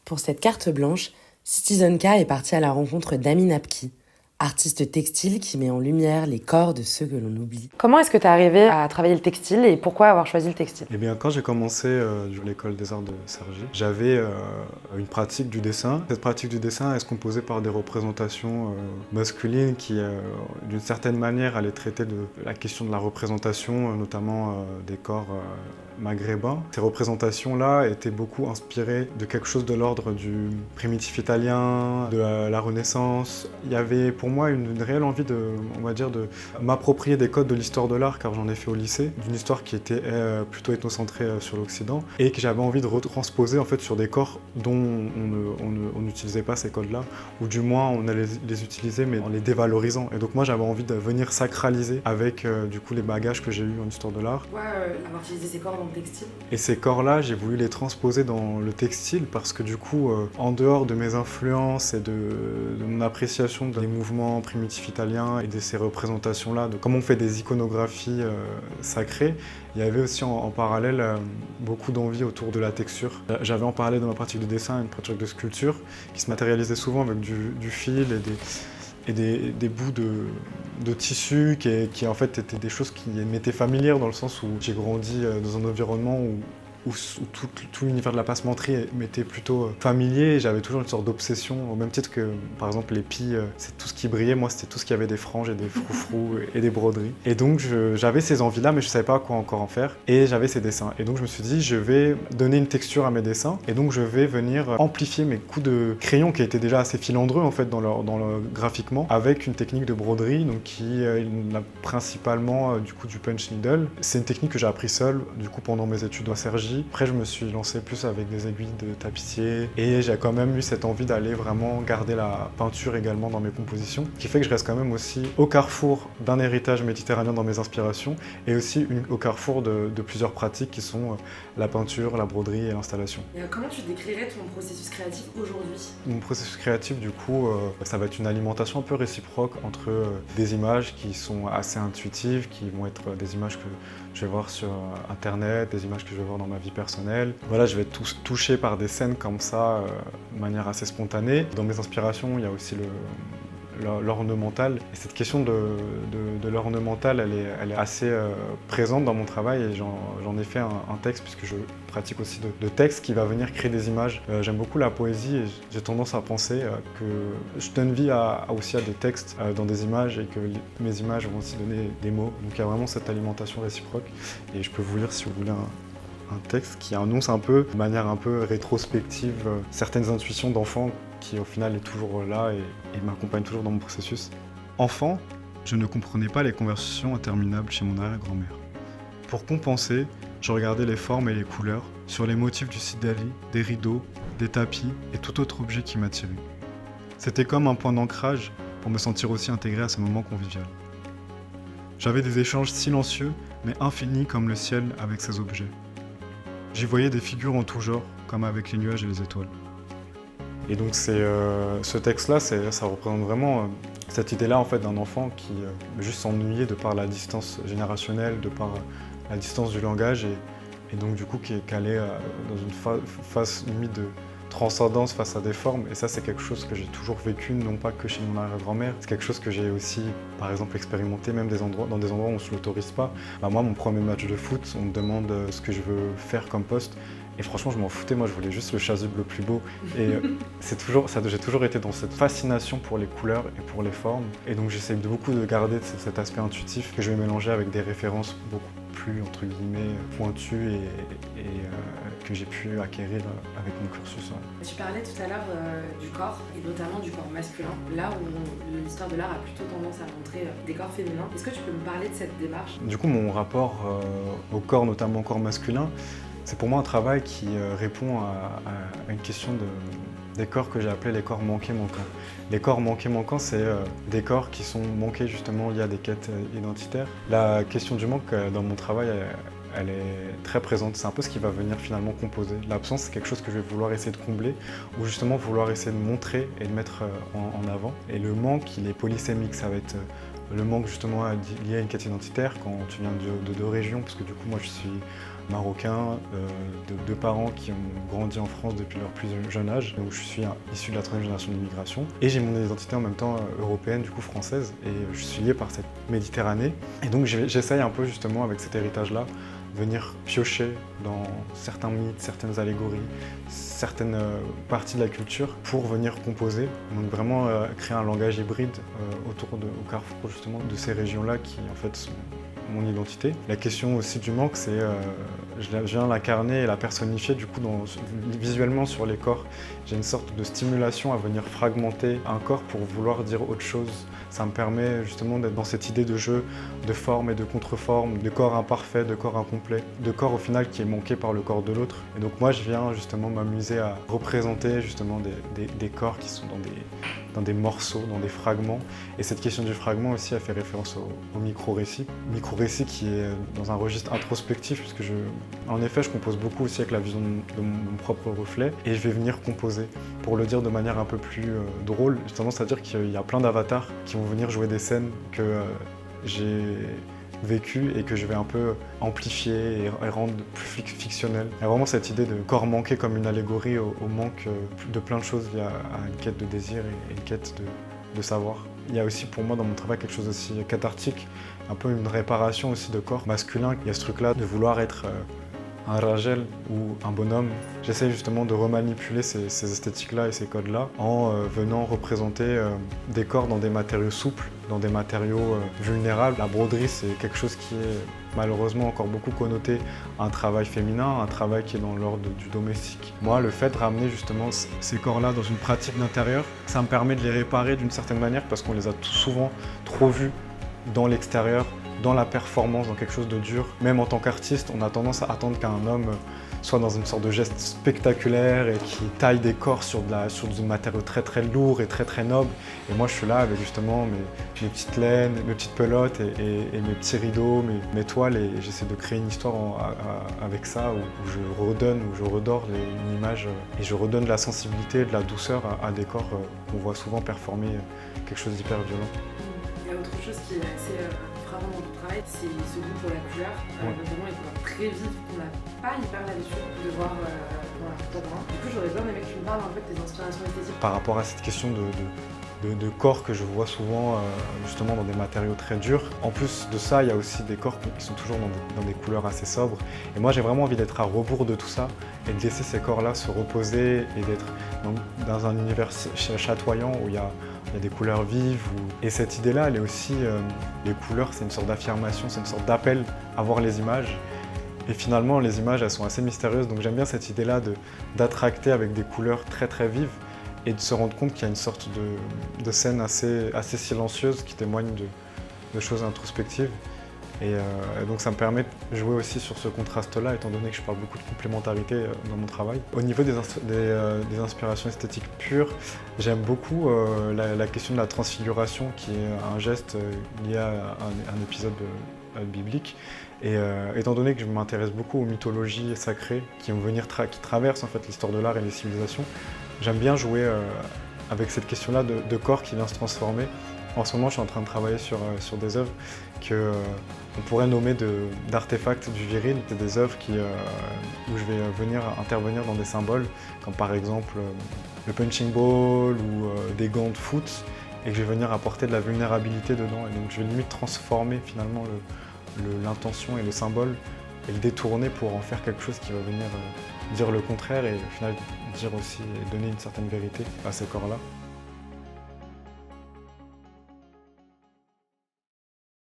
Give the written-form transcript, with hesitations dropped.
Pour cette carte blanche, Citizen K est parti à la rencontre d'Amin Apki, artiste textile qui met en lumière les corps de ceux que l'on oublie. Comment est-ce que tu es arrivé à travailler le textile et pourquoi avoir choisi le textile ? Eh bien, quand j'ai commencé l'école des arts de Cergy, j'avais une pratique du dessin. Cette pratique du dessin est composée par des représentations masculines qui, d'une certaine manière, allaient traiter de la question de la représentation, notamment des corps maghrébins. Ces représentations-là étaient beaucoup inspirées de quelque chose de l'ordre du primitif italien, de la Renaissance. Il y avait pour moi une réelle envie de m'approprier des codes de l'histoire de l'art, car j'en ai fait au lycée, d'une histoire qui était plutôt ethnocentrée sur l'Occident, et que j'avais envie de retransposer en fait sur des corps dont on n'utilisait pas ces codes-là, ou du moins on allait les utiliser mais en les dévalorisant. Et donc moi j'avais envie de venir sacraliser avec du coup les bagages que j'ai eus en histoire de l'art. Pourquoi avoir utilisé ces corps dans le textile ? Et ces corps-là, j'ai voulu les transposer dans le textile parce que du coup, en dehors de mes influences et de mon appréciation des mouvements primitifs italiens et de ces représentations-là, de comment on fait des iconographies sacrées, il y avait aussi en parallèle beaucoup d'envie autour de la texture. J'avais en parallèle dans ma pratique de dessin une pratique de sculpture qui se matérialisait souvent avec du fil et des bouts de tissu qui en fait étaient des choses qui m'étaient familières dans le sens où j'ai grandi dans un environnement où tout l'univers de la passementerie m'était plutôt familier. J'avais toujours une sorte d'obsession, au même titre que, par exemple, les pilles, c'est tout ce qui brillait. Moi, c'était tout ce qui avait des franges et des froufrous et des broderies. Et donc, j'avais ces envies-là, mais je ne savais pas quoi encore en faire. Et j'avais ces dessins. Et donc, je me suis dit, je vais donner une texture à mes dessins. Et donc, je vais venir amplifier mes coups de crayon qui étaient déjà assez filandreux, en fait, graphiquement, avec une technique de broderie, donc qui a principalement, du coup, du punch needle. C'est une technique que j'ai appris seul, du coup, pendant mes études à Cergy. Après, je me suis lancé plus avec des aiguilles de tapissier et j'ai quand même eu cette envie d'aller vraiment garder la peinture également dans mes compositions, ce qui fait que je reste quand même aussi au carrefour d'un héritage méditerranéen dans mes inspirations et aussi au carrefour de plusieurs pratiques qui sont la peinture, la broderie et l'installation. Et comment tu décrirais ton processus créatif aujourd'hui ? Mon processus créatif, du coup, ça va être une alimentation un peu réciproque entre des images qui sont assez intuitives, qui vont être des images que je vais voir sur Internet, des images que je vais voir dans ma vie personnelle. Voilà, je vais être touché par des scènes comme ça, de manière assez spontanée. Dans mes inspirations, il y a aussi l'ornemental. Et cette question de l'ornemental, elle est assez présente dans mon travail et j'en ai fait un texte puisque je pratique aussi de texte qui va venir créer des images. J'aime beaucoup la poésie et j'ai tendance à penser que je donne vie aussi à des textes dans des images et que mes images vont aussi donner des mots. Donc il y a vraiment cette alimentation réciproque et je peux vous lire si vous voulez un texte qui annonce un peu, de manière un peu rétrospective, certaines intuitions d'enfant qui au final est toujours là et m'accompagne toujours dans mon processus. Enfant, je ne comprenais pas les conversations interminables chez mon arrière-grand-mère. Pour compenser, je regardais les formes et les couleurs sur les motifs du sidali, des rideaux, des tapis et tout autre objet qui m'attirait. C'était comme un point d'ancrage pour me sentir aussi intégré à ce moment convivial. J'avais des échanges silencieux mais infinis comme le ciel avec ses objets. J'y voyais des figures en tout genre, comme avec les nuages et les étoiles. Et donc ce texte-là, ça représente vraiment cette idée-là en fait, d'un enfant qui juste s'ennuyait de par la distance générationnelle, de par la distance du langage, et donc du coup qui est calé dans une phase limite de transcendance face à des formes. Et ça, c'est quelque chose que j'ai toujours vécu, non pas que chez mon arrière-grand-mère. C'est quelque chose que j'ai aussi, par exemple, expérimenté, même dans des endroits où on ne se l'autorise pas. Moi, mon premier match de foot, on me demande ce que je veux faire comme poste. Et franchement, je m'en foutais, moi je voulais juste le chasuble le plus beau. Et j'ai toujours été dans cette fascination pour les couleurs et pour les formes. Et donc j'essaie beaucoup de garder cet aspect intuitif que je vais mélanger avec des références beaucoup plus, entre guillemets, pointues et que j'ai pu acquérir avec mon cursus. Tu parlais tout à l'heure du corps, et notamment du corps masculin, là où l'histoire de l'art a plutôt tendance à montrer des corps féminins. Est-ce que tu peux me parler de cette démarche ? Du coup, mon rapport au corps, notamment au corps masculin, c'est pour moi un travail qui répond à une question des corps que j'ai appelés les corps manqués-manquants. Les corps manqués-manquants, c'est des corps qui sont manqués justement liés à des quêtes identitaires. La question du manque dans mon travail, elle est très présente. C'est un peu ce qui va venir finalement composer. L'absence, c'est quelque chose que je vais vouloir essayer de combler ou justement vouloir essayer de montrer et de mettre en avant. Et le manque, il est polysémique. Ça va être le manque justement lié à une quête identitaire quand tu viens de deux régions, parce que du coup moi je suis marocain, de deux parents qui ont grandi en France depuis leur plus jeune âge. Donc je suis issu de la troisième génération d'immigration. Et j'ai mon identité en même temps européenne, du coup française. Et je suis lié par cette Méditerranée. Et donc j'essaye un peu justement avec cet héritage-là, venir piocher dans certains mythes, certaines allégories, certaines parties de la culture pour venir composer. Donc vraiment créer un langage hybride au carrefour justement de ces régions-là qui en fait sont mon identité. La question aussi du manque, c'est je viens l'incarner et la personnifier du coup visuellement sur les corps. J'ai une sorte de stimulation à venir fragmenter un corps pour vouloir dire autre chose. Ça me permet justement d'être dans cette idée de jeu, de forme et de contre-forme, de corps imparfait, de corps incomplet, de corps au final qui est manqué par le corps de l'autre. Et donc moi je viens justement m'amuser à représenter justement des corps qui sont dans des morceaux, dans des fragments. Et cette question du fragment aussi a fait référence au micro-récit. Micro-récit qui est dans un registre introspectif, puisque en effet je compose beaucoup aussi avec la vision de mon propre reflet, et je vais venir composer. Pour le dire de manière un peu plus drôle, j'ai tendance à dire qu'il y a plein d'avatars qui vont venir jouer des scènes que j'ai vécues et que je vais un peu amplifier et rendre plus fictionnelles. Il y a vraiment cette idée de corps manqué comme une allégorie au manque de plein de choses liées à une quête de désir et une quête de savoir. Il y a aussi pour moi dans mon travail quelque chose aussi cathartique, un peu une réparation aussi de corps masculin. Il y a ce truc-là de vouloir être un Rajel ou un bonhomme. J'essaie justement de remanipuler ces esthétiques-là et ces codes-là en venant représenter des corps dans des matériaux souples, dans des matériaux vulnérables. La broderie, c'est quelque chose qui est malheureusement encore beaucoup connoté à un travail féminin, un travail qui est dans l'ordre du domestique. Moi, le fait de ramener justement ces corps-là dans une pratique d'intérieur, ça me permet de les réparer d'une certaine manière parce qu'on les a souvent trop vus dans l'extérieur, dans la performance, dans quelque chose de dur. Même en tant qu'artiste, on a tendance à attendre qu'un homme soit dans une sorte de geste spectaculaire et qui taille des corps sur du matériau très très lourd et très très noble. Et moi je suis là avec justement mes petites laines, mes petites pelotes et mes petits rideaux, mes toiles, et j'essaie de créer une histoire avec ça où je redore une image et je redonne de la sensibilité et de la douceur à des corps qu'on voit souvent performer quelque chose d'hyper violent. Il y a autre chose qui est assez frappant dans ton travail, c'est ce goût pour la couleur, notamment les couleurs très vives qu'on n'a pas hyper l'habitude de voir dans la photo. Du coup, j'aurais bien aimé que tu me parles un peu de tes inspirations esthétiques. Par rapport à cette question de corps que je vois souvent justement dans des matériaux très durs. En plus de ça, il y a aussi des corps qui sont toujours dans des couleurs assez sobres. Et moi, j'ai vraiment envie d'être à rebours de tout ça et de laisser ces corps-là se reposer et d'être dans un univers chatoyant où il y a des couleurs vives. Et cette idée-là, elle est aussi, les couleurs, c'est une sorte d'affirmation, c'est une sorte d'appel à voir les images. Et finalement, les images, elles sont assez mystérieuses. Donc j'aime bien cette idée-là d'attracter avec des couleurs très très vives et de se rendre compte qu'il y a une sorte de scène assez silencieuse qui témoigne de choses introspectives. Et donc ça me permet de jouer aussi sur ce contraste-là, étant donné que je parle beaucoup de complémentarité dans mon travail. Au niveau des inspirations esthétiques pures, j'aime beaucoup la question de la transfiguration, qui est un geste lié à un épisode biblique. Et étant donné que je m'intéresse beaucoup aux mythologies sacrées qui traversent en fait l'histoire de l'art et des civilisations, j'aime bien jouer avec cette question-là de corps qui vient se transformer. En ce moment, je suis en train de travailler sur des œuvres qu'on pourrait nommer d'artefacts du viril. C'est des œuvres où je vais venir intervenir dans des symboles, comme par exemple le punching ball ou des gants de foot, et que je vais venir apporter de la vulnérabilité dedans. Et donc je vais limite transformer finalement l'intention et le symbole et le détourner pour en faire quelque chose qui va venir dire le contraire et au final dire aussi et donner une certaine vérité à ces corps-là.